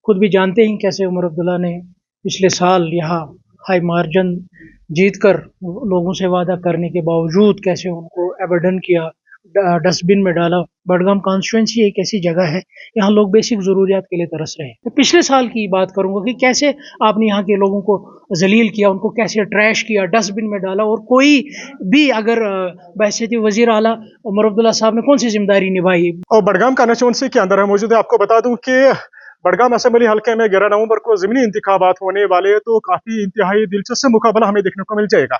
खुद भी जानते हैं कैसे उमर अब्दुल्ला ने पिछले साल यहाँ हाई मार्जिन जीत कर लोगों से वादा करने के बावजूद कैसे उनको अबेंडन किया, डस्टबिन में डाला। बडगाम कॉन्स्टिट्यूंसी एक ऐसी जगह है, यहाँ लोग बेसिक ज़रूरियात के लिए तरस रहे हैं। तो पिछले साल की बात करूंगा कि कैसे आपने यहाँ के लोगों को जलील किया, उनको कैसे ट्रैश किया, डस्टबिन में डाला। और कोई भी अगर बहसीत वज़ीर आला उमर अब्दुल्ला साहब ने कौन सी जिम्मेदारी निभाई। और बडगाम कॉन्स्टिट्यूंसी के अंदर है मौजूद है। आपको बता दूं कि बडगाम असेंबली हल्के में 11 नवंबर को ज़मीनी इंतखाबात होने वाले हैं, तो काफ़ी इंतहाई दिलचस्प मुकाबला हमें देखने को मिल जाएगा।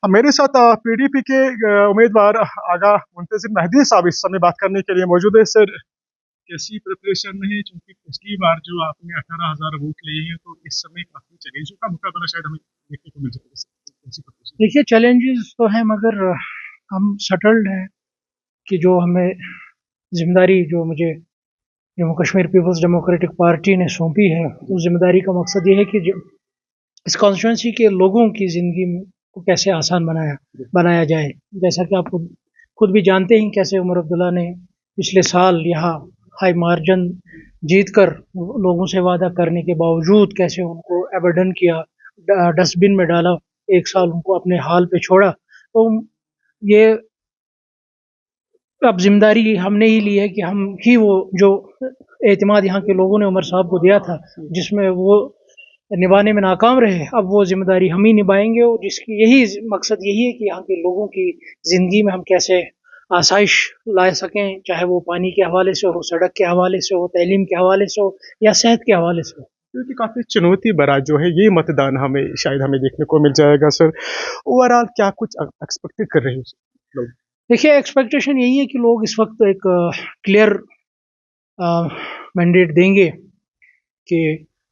मेरे साथ पीडीपी के उम्मीदवार आगा मुंतज़िर मेहदी साहब इस समय बात करने के लिए मौजूद है। सर, कैसी प्रिपरेशन है, क्योंकि पिछली बार जो आपने 18,000 वोट लिए हैं, तो इस समय काफ़ी चैलेंजों का मुकाबला शायद हमें देखने को मिल जाएगा। देखिए, चैलेंजेस तो हैं, मगर हम सटल्ड हैं कि जो हमें जिम्मेदारी जो मुझे जम्मू कश्मीर पीपल्स डेमोक्रेटिक पार्टी ने सौंपी है, उस जिम्मेदारी का मकसद ये है कि इस कॉन्स्टिट्यूंसी के लोगों की ज़िंदगी को कैसे आसान बनाया जाए। जैसा कि आप खुद भी जानते हैं कैसे उमर अब्दुल्ला ने पिछले साल यहाँ हाई मार्जिन जीत कर लोगों से वादा करने के बावजूद कैसे उनको अबेंडन किया, डस्टबिन में डाला, एक साल उनको अपने हाल पे छोड़ा। तो ये अब जिम्मेदारी हमने ही ली है कि हम ही वो जो एतमाद यहाँ के लोगों ने उमर साहब को दिया था, जिसमें वो निभाने में नाकाम रहे, अब वो जिम्मेदारी हम ही निभाएंगे। और जिसकी यही मकसद यही है कि यहाँ के लोगों की ज़िंदगी में हम कैसे आसाइश ला सकें, चाहे वो पानी के हवाले से हो, सड़क के हवाले से हो, तालीम के हवाले से हो, या सेहत के हवाले से हो। क्योंकि काफ़ी चुनौती भरा जो है ये मतदान हमें देखने को मिल जाएगा। सर, ओवरऑल क्या कुछ एक्सपेक्ट कर रहे हो? देखिए, एक्सपेक्टेशन यही है कि लोग इस वक्त एक क्लियर मैंडेट देंगे कि,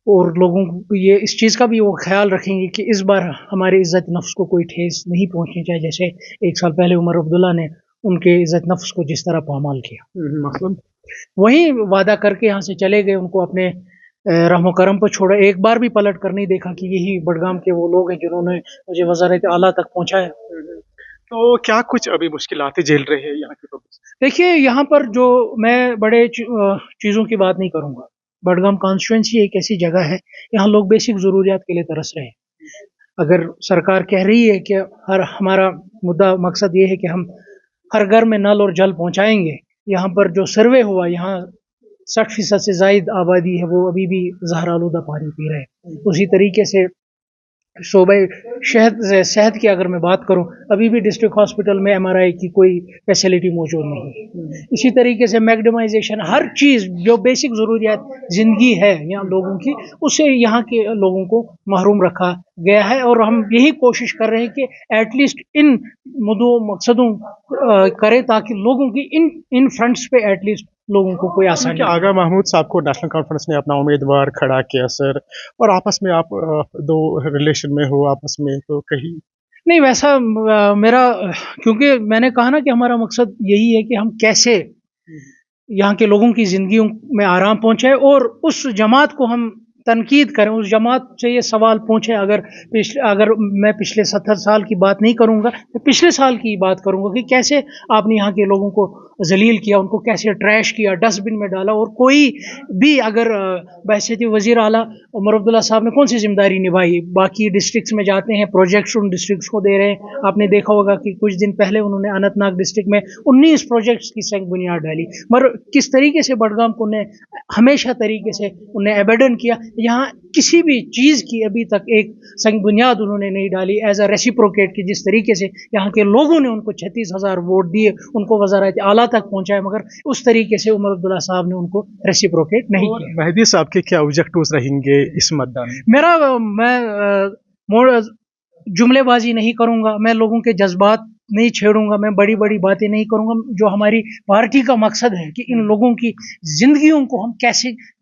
और लोगों को ये इस चीज़ का भी वो ख्याल रखेंगे कि इस बार हमारे इज़्ज़त नफ्स को कोई ठेस नहीं पहुंचनी चाहिए, जैसे एक साल पहले उमर अब्दुल्ला ने उनके इज़्ज़त नफ्स को जिस तरह पामाल किया। मतलब वही वादा करके यहाँ से चले गए, उनको अपने रहमो करम पर छोड़ा, एक बार भी पलट कर नहीं देखा कि यही बडगाम के वो लोग हैं जिन्होंने मुझे वज़ारत आला तक पहुँचाया। तो क्या कुछ अभी मुश्किलातें झेल रहे हैं यहाँ के लोग? देखिए, यहाँ पर जो मैं बड़े चीज़ों की बात नहीं करूँगा। बडगाम कॉन्स्टिट्यूंसी एक ऐसी जगह है, यहाँ लोग बेसिक ज़रूरियात के लिए तरस रहे हैं। अगर सरकार कह रही है कि हमारा मकसद ये है कि हम हर घर में नल और जल पहुँचाएंगे, यहाँ पर जो सर्वे हुआ, यहाँ 60% से ज़ायद आबादी है वो अभी भी ज़हर आलूदा पानी पी रहे हैं। उसी तरीके से शोबे सेहत की अगर मैं बात करूं, अभी भी डिस्ट्रिक्ट हॉस्पिटल में MRI की कोई फैसिलिटी मौजूद नहीं है। इसी तरीके से मैगडमाइजेशन, हर चीज़ जो बेसिक ज़रूरियात ज़िंदगी है यहाँ लोगों की, उससे यहाँ के लोगों को महरूम रखा गया है। और हम यही कोशिश कर रहे हैं कि एटलीस्ट इन मकसदों करें ताकि लोगों की इन फ्रंट्स पे एटलीस्ट लोगों को कोई आसानी। आगा महमूद साहब को नेशनल कॉन्फ्रेंस ने अपना उम्मीदवार खड़ा किया सर, और आपस में आप दो रिलेशन में हो आपस में, तो कहीं नहीं वैसा मेरा, क्योंकि मैंने कहा ना कि हमारा मकसद यही है कि हम कैसे यहाँ के लोगों की ज़िंदगी में आराम पहुँचाए और उस जमात को हम तनकीद करें, उस जमात से ये सवाल पूछें। अगर मैं पिछले 70 साल की बात नहीं करूँगा, तो पिछले साल की बात करूँगा कि कैसे आपने यहाँ के लोगों को जलील किया, उनको कैसे ट्रैश किया, डस्टबिन में डाला। और कोई भी अगर बहसीत वज़ीर आला उमर अब्दुल्ला साहब ने कौन सी जिम्मेदारी निभाई, बाकी डिस्ट्रिक्ट्स में जाते हैं, प्रोजेक्ट्स उन डिस्ट्रिक्ट्स को दे रहे हैं। आपने देखा होगा कि कुछ दिन पहले उन्होंने अनंतनाग डिस्ट्रिक्ट में 19 प्रोजेक्ट्स की संग बुनियाद डाली, मगर किस तरीके से बडगाम को हमेशा तरीके से उन्हें अबेंडन किया। यहाँ किसी भी चीज़ की अभी तक एक संग बुनियाद उन्होंने नहीं डाली एज अ रेसिप्रोकेट की। जिस तरीके से यहाँ के लोगों ने उनको 36,000 वोट दिए, उनको वज़ारत आला तक पहुँचाए, मगर उस तरीके से उमर अब्दुल्ला साहब ने उनको रेसिप्रोकेट नहीं किया। मेहदी साहब के क्या ऑब्जेक्टिव्स रहेंगे इस मतदान में? मैं जुमलेबाजी नहीं करूँगा, मैं लोगों के जज्बात नहीं छेड़ूंगा, मैं बड़ी बड़ी बातें नहीं करूँगा। जो हमारी पार्टी का मकसद है कि इन लोगों की ज़िंदगियों को हम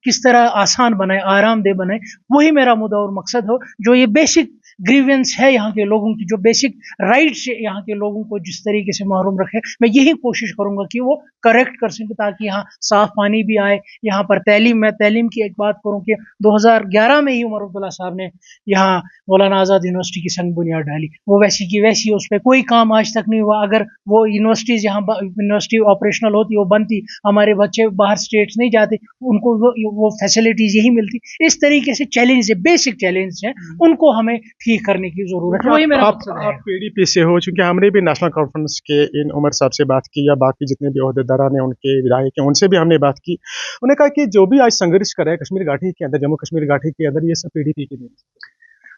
किस तरह आसान बनाए, आरामदेह बनाए, वही मेरा मुद्दा और मकसद हो। जो ये बेसिक ग्रीवेंस है यहाँ के लोगों की, जो बेसिक राइट्स यहाँ के लोगों को जिस तरीके से महरूम रखे, मैं यही कोशिश करूंगा कि वो करेक्ट कर सकें ताकि यहाँ साफ पानी भी आए। यहाँ पर मैं तालीम की एक बात करूँ कि 2011 में ही उमर अब्दुल्ला साहब ने यहाँ मौलाना आज़ाद यूनिवर्सिटी की संग बुनियाद डाली, वो वैसी की वैसी, उस पर कोई काम आज तक नहीं हुआ। अगर वो यूनिवर्सिटी ऑपरेशनल होती, वो बनती, हमारे बच्चे बाहर स्टेट्स नहीं जाते, उनको वो फैसिलिटीज यही मिलती। इस तरीके से चैलेंज है, बेसिक चैलेंज है, उनको हमें ठीक करने की जरूरत है। वही मेरा मकसद है। आप पीडीपी से हो, चूंकि हमने भी नेशनल कॉन्फ्रेंस के इन उमर साहब से बात की या बाकी जितने भी ओहदेदारान हैं, उनके विधायक हैं, उनसे भी हमने बात की। उन्होंने कहा कि जो भी आज संघर्ष कर रहे हैं कश्मीर घाटी के अंदर, जम्मू कश्मीर घाटी के अंदर, ये सब पीडीपी की नहीं।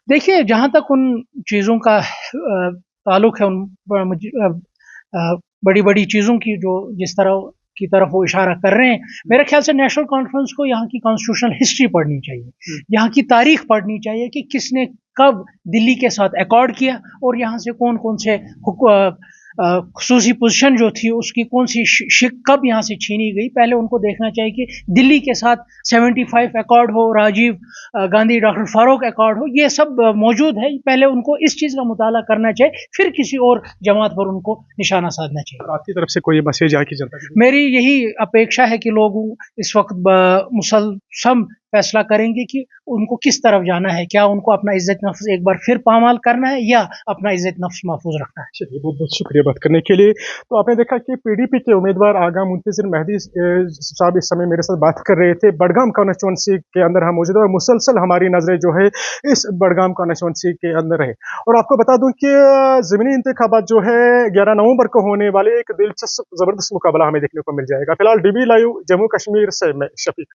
देखिए, जहाँ तक उन चीज़ों का ताल्लुक है, उन बड़ी बड़ी चीज़ों की जो जिस तरह की तरफ वो इशारा कर रहे हैं, मेरे ख्याल से नेशनल कॉन्फ्रेंस को यहाँ की कॉन्स्टिट्यूशनल हिस्ट्री पढ़नी चाहिए, यहाँ की तारीख पढ़नी चाहिए कि किसने कब दिल्ली के साथ अकॉर्ड किया और यहाँ से कौन कौन से खुसूसी पोजीशन जो थी उसकी कौन सी शिक कब यहाँ से छीनी गई। पहले उनको देखना चाहिए कि दिल्ली के साथ 75 अकॉर्ड हो, राजीव गांधी, डॉक्टर फारूक अकॉर्ड हो, ये सब मौजूद है। पहले उनको इस चीज़ का मुताला करना चाहिए, फिर किसी और जमात पर उनको निशाना साधना चाहिए। आपकी तरफ से कोई मैसेज आए कि जनता की? मेरी यही अपेक्षा है कि लोग इस वक्त मुसलसल फैसला करेंगे कि उनको किस तरफ जाना है, क्या उनको अपना इज्जत नफ्स एक बार फिर पामाल करना है या अपना इज्जत नफ्स महफूज रखना है। चलिए, बहुत बहुत शुक्रिया बात करने के लिए। तो आपने देखा कि पीडीपी के उम्मीदवार आगा मुंतज़िर मेहदी साहब इस समय मेरे साथ बात कर रहे थे। बडगाम कॉन्स्टिट्यूंसी के अंदर हम मौजूद हैं और मुसलसल हमारी नजरें जो है इस बडगाम कॉन्स्टिट्यूंसी के अंदर है। और आपको बता दूं कि ज़मीनी इंतखाबात जो है 11 नवंबर को होने वाले, एक दिलचस्प जबरदस्त मुकाबला हमें देखने को मिल जाएगा। फिलहाल डीबी लाइव जम्मू कश्मीर से मैं शफीक।